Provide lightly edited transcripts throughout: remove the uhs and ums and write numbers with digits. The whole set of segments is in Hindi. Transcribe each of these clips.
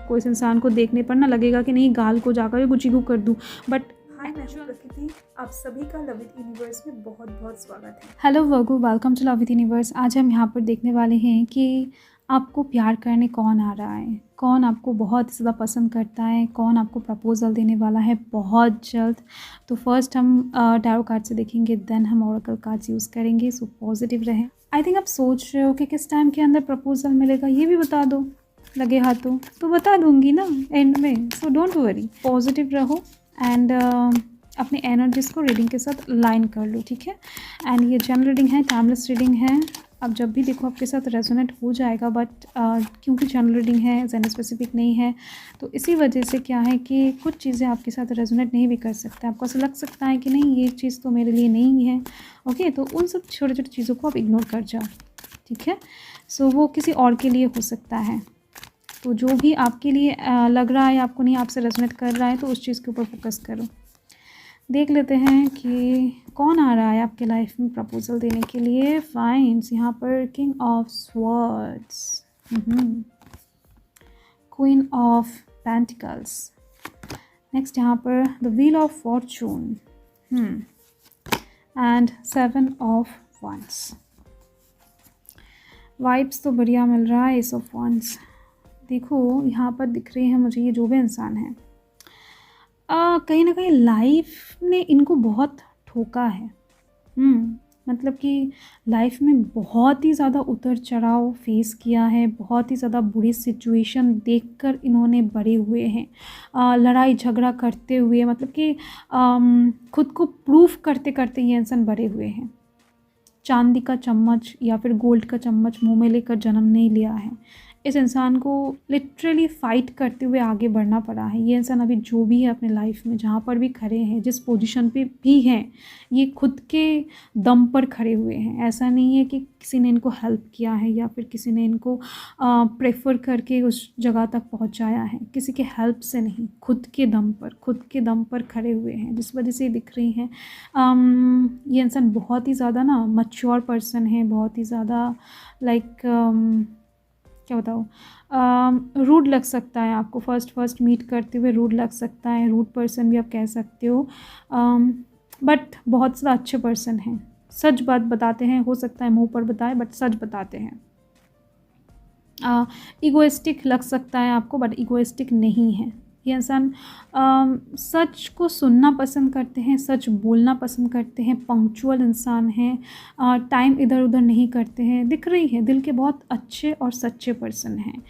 आपको इस इंसान को देखने पर ना लगेगा कि नहीं गाल को जाकर गुचिगु कर दूँ, बट हाय, मैं हूं प्रकृति। आप सभी का लव विथ यूनिवर्स में बहुत बहुत स्वागत है। Hello Virgo, welcome to love with universe. आज हम यहाँ पर देखने वाले हैं कि आपको प्यार करने कौन आ रहा है, कौन आपको बहुत ज़्यादा पसंद करता है, कौन आपको प्रपोजल देने वाला है बहुत जल्द। तो फर्स्ट हम टैरो कार्ड से देखेंगे, देन हम ओरेकल कार्ड्स यूज़ करेंगे। सो पॉजिटिव रहें। आई थिंक आप सोच रहे हो कि किस टाइम के अंदर प्रपोजल मिलेगा, ये भी बता दो। लगे हाथों तो बता दूंगी ना एंड में। सो डोंट वरी, पॉजिटिव रहो एंड अपनी एनर्जीज़ को रीडिंग के साथ लाइन कर लो, ठीक है। एंड ये जनरल रीडिंग है, टाइमलेस रीडिंग है। अब जब भी देखो आपके साथ रेजोनेट हो जाएगा, बट क्योंकि जनरल रीडिंग है, जेंडर स्पेसिफिक नहीं है, तो इसी वजह से क्या है कि कुछ चीज़ें आपके साथ रेजोनेट नहीं भी कर सकते। आपको ऐसा लग सकता है कि नहीं ये चीज़ तो मेरे लिए नहीं है, ओके। तो उन सब छोटे छोटे चीज़ों को आप इग्नोर कर जाओ, ठीक है। सो वो किसी और के लिए हो सकता है। तो जो भी आपके लिए लग रहा है आपको नहीं, आपसे रेजोनेट कर रहा है, तो उस चीज़ के ऊपर फोकस करो। देख लेते हैं कि कौन आ रहा है आपके लाइफ में प्रपोजल देने के लिए। फाइन्स यहाँ पर king of swords, queen of pentacles, next यहाँ पर the wheel of fortune and 7 of wands. Vibes तो बढ़िया मिल रहा है। एस ऑफ वंस देखो यहाँ पर दिख रही है मुझे, ये जो भी इंसान है कहीं ना कहीं लाइफ ने इनको बहुत ठोका है। मतलब कि लाइफ में बहुत ही ज़्यादा उतर चढ़ाव फेस किया है, बहुत ही ज़्यादा बुरी सिचुएशन देखकर इन्होंने बड़े हुए हैं, लड़ाई झगड़ा करते हुए, मतलब कि खुद को प्रूफ करते करते ये इंसान बड़े हुए हैं। चांदी का चम्मच या फिर गोल्ड का चम्मच मुंह में लेकर जन्म नहीं लिया है। इस इंसान को लिटरली फ़ाइट करते हुए आगे बढ़ना पड़ा है। ये इंसान अभी जो भी है अपने लाइफ में, जहाँ पर भी खड़े हैं, जिस पोजीशन पे भी हैं, ये खुद के दम पर खड़े हुए हैं। ऐसा नहीं है कि किसी ने इनको हेल्प किया है या फिर किसी ने इनको प्रेफर करके उस जगह तक पहुँचाया है, किसी के हेल्प से नहीं, खुद के दम पर खड़े हुए हैं, जिस वजह से दिख रही हैं। ये इंसान बहुत ही ज़्यादा ना मैच्योर पर्सन है, बहुत ही ज़्यादा लाइक क्या बताओ, रूड लग सकता है आपको। फर्स्ट मीट करते हुए रूड लग सकता है, रूड पर्सन भी आप कह सकते हो, बट बहुत ज़्यादा अच्छे पर्सन हैं। सच बात बताते हैं, हो सकता है मुंह पर बताए बट सच बताते हैं। इगोइस्टिक लग सकता है आपको, बट इगोइस्टिक नहीं है। ये इंसान सच को सुनना पसंद करते हैं, सच बोलना पसंद करते हैं, पंक्चुअल इंसान हैं, टाइम इधर उधर नहीं करते हैं। दिख रही है दिल के बहुत अच्छे और सच्चे पर्सन हैं।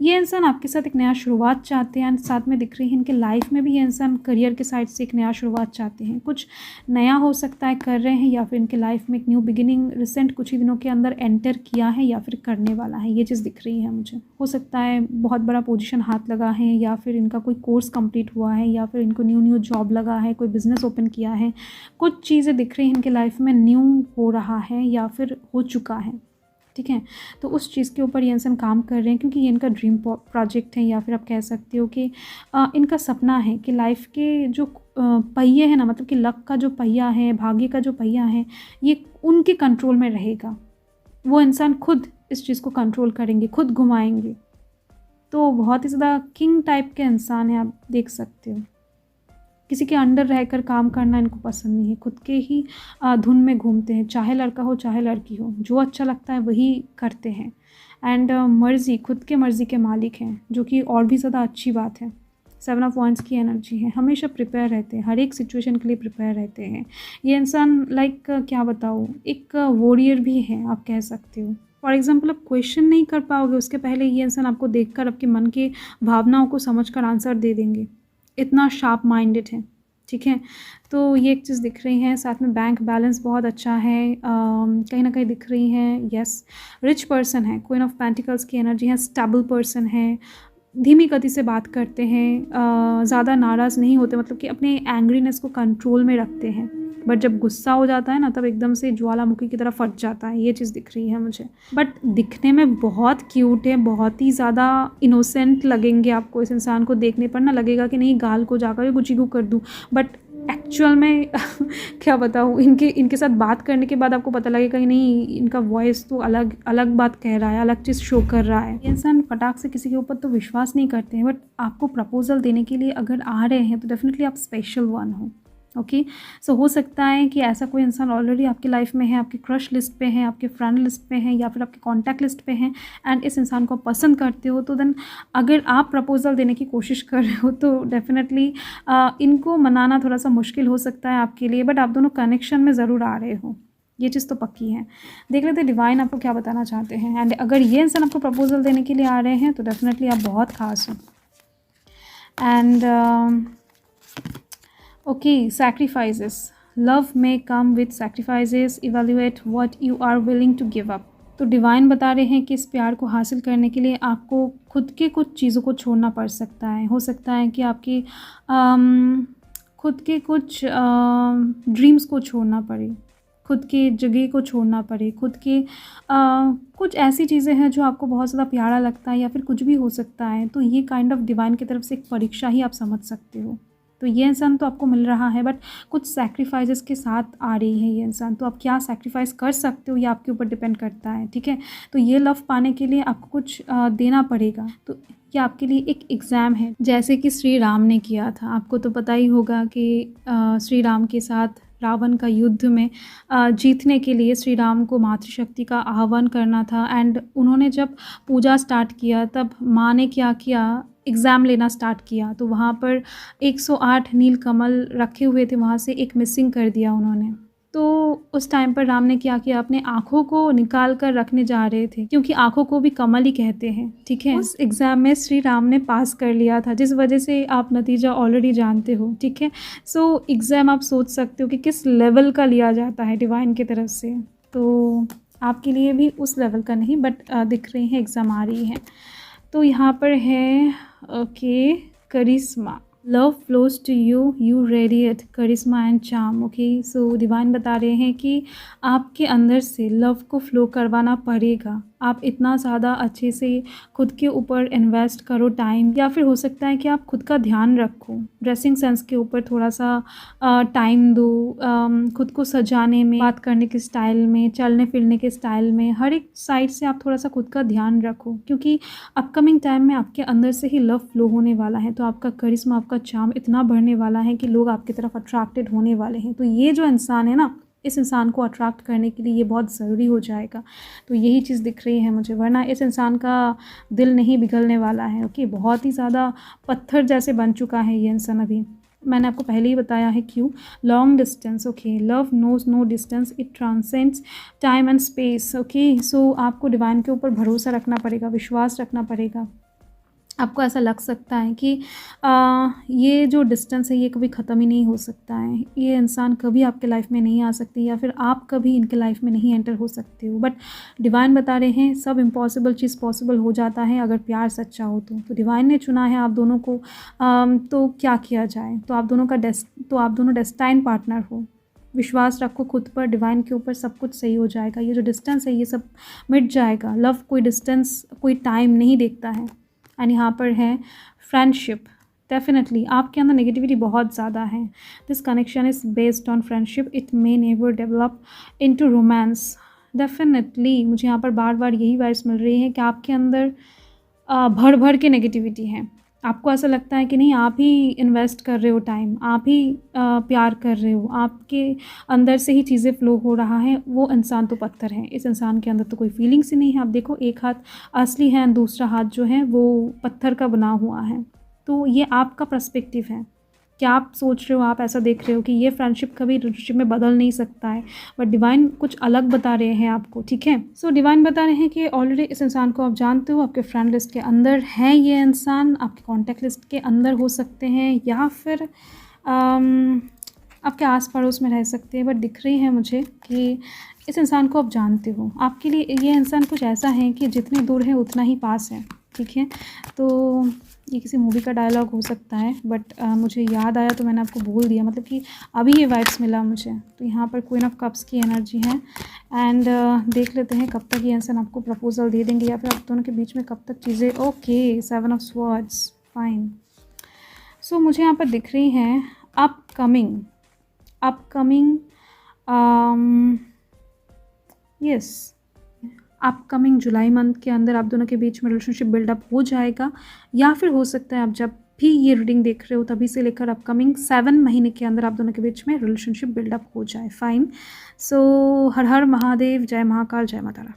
ये इंसान आपके साथ एक नया शुरुआत चाहते हैं, साथ में दिख रही है इनके लाइफ में भी ये इंसान करियर के साइड से एक नया शुरुआत चाहते हैं। कुछ नया हो सकता है कर रहे हैं, या फिर इनके लाइफ में एक न्यू बिगिनिंग रिसेंट कुछ ही दिनों के अंदर एंटर किया है या फिर करने वाला है। ये चीज़ दिख रही है मुझे। हो सकता है बहुत बड़ा पोजीशन हाथ लगा है, या फिर इनका कोई कोर्स कंप्लीट हुआ है, या फिर इनको न्यू जॉब लगा है, कोई बिज़नेस ओपन किया है। कुछ चीज़ें दिख रही हैं इनके लाइफ में न्यू हो रहा है या फिर हो चुका है, ठीक है। तो उस चीज़ के ऊपर ये इंसान काम कर रहे हैं, क्योंकि ये इनका ड्रीम प्रोजेक्ट है, या फिर आप कह सकते हो कि इनका सपना है कि लाइफ के जो पहिए हैं ना, मतलब कि लक का जो पहिया है, भाग्य का जो पहिया है, ये उनके कंट्रोल में रहेगा। वो इंसान खुद इस चीज़ को कंट्रोल करेंगे, खुद घुमाएंगे। तो बहुत ही ज़्यादा किंग टाइप के इंसान है, आप देख सकते हो। किसी के अंडर रहकर काम करना इनको पसंद नहीं है, खुद के ही धुन में घूमते हैं, चाहे लड़का हो चाहे लड़की हो, जो अच्छा लगता है वही करते हैं। एंड मर्ज़ी, खुद के मर्ज़ी के मालिक हैं, जो कि और भी ज़्यादा अच्छी बात है। 7 ऑफ वंस की एनर्जी है, हमेशा प्रिपेयर रहते हैं, हर एक सिचुएशन के लिए प्रिपेयर रहते हैं। ये इंसान लाइक क्या बताऊँ, एक वॉरियर भी है, आप कह सकते हो। फॉर एग्जाम्पल, आप क्वेश्चन नहीं कर पाओगे, उसके पहले ये इंसान आपको देखकर आपके मन के भावनाओं को समझकर आंसर दे देंगे। इतना शार्प माइंडेड है, ठीक है। तो ये एक चीज़ दिख रही है। साथ में बैंक बैलेंस बहुत अच्छा है, कहीं ना कहीं दिख रही है। यस, रिच पर्सन है, क्वीन ऑफ पेंटिकल्स की एनर्जी है, स्टेबल पर्सन है, धीमी गति से बात करते हैं, ज़्यादा नाराज़ नहीं होते, मतलब कि अपने एंग्रीनेस को कंट्रोल में रखते हैं। बट जब गुस्सा हो जाता है ना, तब एकदम से ज्वालामुखी की तरह फट जाता है। ये चीज़ दिख रही है मुझे। बट दिखने में बहुत क्यूट है, बहुत ही ज़्यादा इनोसेंट लगेंगे आपको। इस इंसान को देखने पर ना लगेगा कि नहीं गाल को जाकर गुचिगु कर दूँ, बट एक्चुअल में क्या बताऊँ, इनके साथ बात करने के बाद आपको पता लगेगा कि नहीं, इनका वॉइस तो अलग अलग बात कह रहा है, अलग चीज़ शो कर रहा है। ये इंसान फटाक से किसी के ऊपर तो विश्वास नहीं करते हैं, बट आपको प्रपोजल देने के लिए अगर आ रहे हैं तो डेफिनेटली आप स्पेशल वन हो। ओके, सो हो सकता है कि ऐसा कोई इंसान ऑलरेडी आपकी लाइफ में है, आपकी क्रश लिस्ट पे है, आपके फ्रेंड लिस्ट पे है, या फिर आपके कॉन्टैक्ट लिस्ट पे है, एंड इस इंसान को आप पसंद करते हो। तो देन अगर आप प्रपोजल देने की कोशिश कर रहे हो तो डेफिनेटली इनको मनाना थोड़ा सा मुश्किल हो सकता है आपके लिए, बट आप दोनों कनेक्शन में ज़रूर आ रहे हो, ये चीज़ तो पक्की है। देख लेते हैं डिवाइन आपको क्या बताना चाहते हैं। एंड अगर ये इंसान आपको प्रपोजल देने के लिए आ रहे हैं तो डेफिनेटली आप बहुत खास हो। And okay, sacrifices. Love may come with sacrifices. Evaluate what you are willing to give up. तो डिवाइन बता रहे हैं कि इस प्यार को हासिल करने के लिए आपको खुद के कुछ चीज़ों को छोड़ना पड़ सकता है। हो सकता है कि आपकी खुद के कुछ ड्रीम्स को छोड़ना पड़े, खुद के जगह को छोड़ना पड़े, खुद के कुछ ऐसी चीज़ें हैं जो आपको बहुत ज़्यादा प्यारा लगता है, या फिर कुछ भी हो सकता है। तो ये काइंड ऑफ डिवाइन की तरफ से एक परीक्षा ही आप समझ सकते हो। तो ये इंसान तो आपको मिल रहा है, बट कुछ सैक्रिफाइसेस के साथ आ रही है ये इंसान। तो आप क्या सैक्रिफाइस कर सकते हो ये आपके ऊपर डिपेंड करता है, ठीक है। तो ये लव पाने के लिए आपको कुछ देना पड़ेगा। तो ये आपके लिए एक एग्ज़ाम है, जैसे कि श्री राम ने किया था। आपको तो पता ही होगा कि श्री राम के साथ रावण का युद्ध में जीतने के लिए श्री राम को मातृशक्ति का आह्वान करना था। एंड उन्होंने जब पूजा स्टार्ट किया तब माँ ने क्या किया, एग्ज़ाम लेना स्टार्ट किया। तो वहाँ पर 108 नील कमल रखे हुए थे, वहाँ से एक मिसिंग कर दिया उन्होंने। तो उस टाइम पर राम ने क्या किया, अपने आँखों को निकाल कर रखने जा रहे थे, क्योंकि आँखों को भी कमल ही कहते हैं, ठीक है। उस एग्ज़ाम में श्री राम ने पास कर लिया था, जिस वजह से आप नतीजा ऑलरेडी जानते हो, ठीक है। सो एग्ज़ाम आप सोच सकते हो कि किस लेवल का लिया जाता है डिवाइन की तरफ से। तो आपके लिए भी उस लेवल का नहीं, बट दिख रही है एग्ज़ाम आ रही है। तो यहाँ पर है okay, charisma. Love flows to you, you radiate charisma and charm. Okay, so divine बता रहे हैं कि आपके अंदर से लव को फ्लो करवाना पड़ेगा। आप इतना ज़्यादा अच्छे से खुद के ऊपर इन्वेस्ट करो टाइम, या फिर हो सकता है कि आप खुद का ध्यान रखो, ड्रेसिंग सेंस के ऊपर थोड़ा सा टाइम दो, खुद को सजाने में, बात करने के स्टाइल में, चलने फिरने के स्टाइल में, हर एक साइड से आप थोड़ा सा खुद का ध्यान रखो, क्योंकि अपकमिंग टाइम में आपके अंदर से ही लव फ्लो होने वाला है। तो आपका करिश्मा, आपका चार्म इतना बढ़ने वाला है कि लोग आपकी तरफ अट्रैक्टेड होने वाले हैं। तो ये जो इंसान है ना, इस इंसान को अट्रैक्ट करने के लिए ये बहुत ज़रूरी हो जाएगा। तो यही चीज़ दिख रही है मुझे, वरना इस इंसान का दिल नहीं पिघलने वाला है। ओके, बहुत ही ज़्यादा पत्थर जैसे बन चुका है ये इंसान अभी। मैंने आपको पहले ही बताया है क्यों। Long distance, okay, love knows no distance, it transcends time and space. Okay, so आपको डिवाइन के ऊपर भरोसा रखना पड़ेगा, विश्वास रखना पड़ेगा। आपको ऐसा लग सकता है कि ये जो डिस्टेंस है ये कभी ख़त्म ही नहीं हो सकता है, ये इंसान कभी आपके लाइफ में नहीं आ सकती, या फिर आप कभी इनके लाइफ में नहीं एंटर हो सकते हो। बट डिवाइन बता रहे हैं सब इम्पॉसिबल चीज़ पॉसिबल हो जाता है अगर प्यार सच्चा हो तो डिवाइन ने चुना है आप दोनों को। तो क्या किया जाए, तो आप दोनों डेस्टाइन पार्टनर हो। विश्वास रखो खुद पर, डिवाइन के ऊपर, सब कुछ सही हो जाएगा। ये जो डिस्टेंस है ये सब मिट जाएगा। लव कोई डिस्टेंस, कोई टाइम नहीं देखता है। एंड यहाँ पर है फ्रेंडशिप। डेफिनेटली आपके अंदर नेगेटिविटी बहुत ज़्यादा है। This connection is based on friendship, it may never develop into romance. Definitely मुझे यहाँ पर बार बार यही वाइब्स मिल रही है कि आपके अंदर भर भर के नेगेटिविटी है। आपको ऐसा लगता है कि नहीं, आप ही इन्वेस्ट कर रहे हो टाइम, आप ही प्यार कर रहे हो, आपके अंदर से ही चीज़ें फ्लो हो रहा है। वो इंसान तो पत्थर है, इस इंसान के अंदर तो कोई फीलिंग्स ही नहीं है। आप देखो, एक हाथ असली है, दूसरा हाथ जो है वो पत्थर का बना हुआ है। तो ये आपका पर्सपेक्टिव है, क्या आप सोच रहे हो, आप ऐसा देख रहे हो कि ये फ्रेंडशिप कभी रिलेशनशिप में बदल नहीं सकता है, बट डिवाइन कुछ अलग बता रहे हैं आपको, ठीक है। सो डिवाइन बता रहे हैं कि ऑलरेडी इस इंसान को आप जानते हो, आपके फ्रेंड लिस्ट के अंदर है ये इंसान, आपके कॉन्टैक्ट लिस्ट के अंदर हो सकते हैं, या फिर आपके आस पड़ोस में रह सकते हैं। बट दिख रही है मुझे कि इस इंसान को आप जानते हो। आपके लिए ये इंसान कुछ ऐसा है कि जितनी दूर है उतना ही पास है, ठीक है। तो ये किसी मूवी का डायलॉग हो सकता है, बट मुझे याद आया तो मैंने आपको बोल दिया, मतलब कि अभी ये वाइब्स मिला मुझे। तो यहाँ पर क्वीन ऑफ कप्स की एनर्जी है। एंड देख लेते हैं कब तक ये इंसान आपको प्रपोजल दे देंगे, या फिर आप दोनों के बीच में कब तक चीज़ें। Okay, 7 of swords, fine. So मुझे यहाँ पर दिख रही हैं अपकमिंग अपकमिंग यस अपकमिंग जुलाई मंथ के अंदर आप दोनों के बीच में रिलेशनशिप बिल्डअप हो जाएगा, या फिर हो सकता है आप जब भी ये रीडिंग देख रहे हो तभी से लेकर अपकमिंग 7 महीने के अंदर आप दोनों के बीच में रिलेशनशिप बिल्डअप हो जाए। फाइन। सो हर हर महादेव, जय महाकाल, जय माता रानी।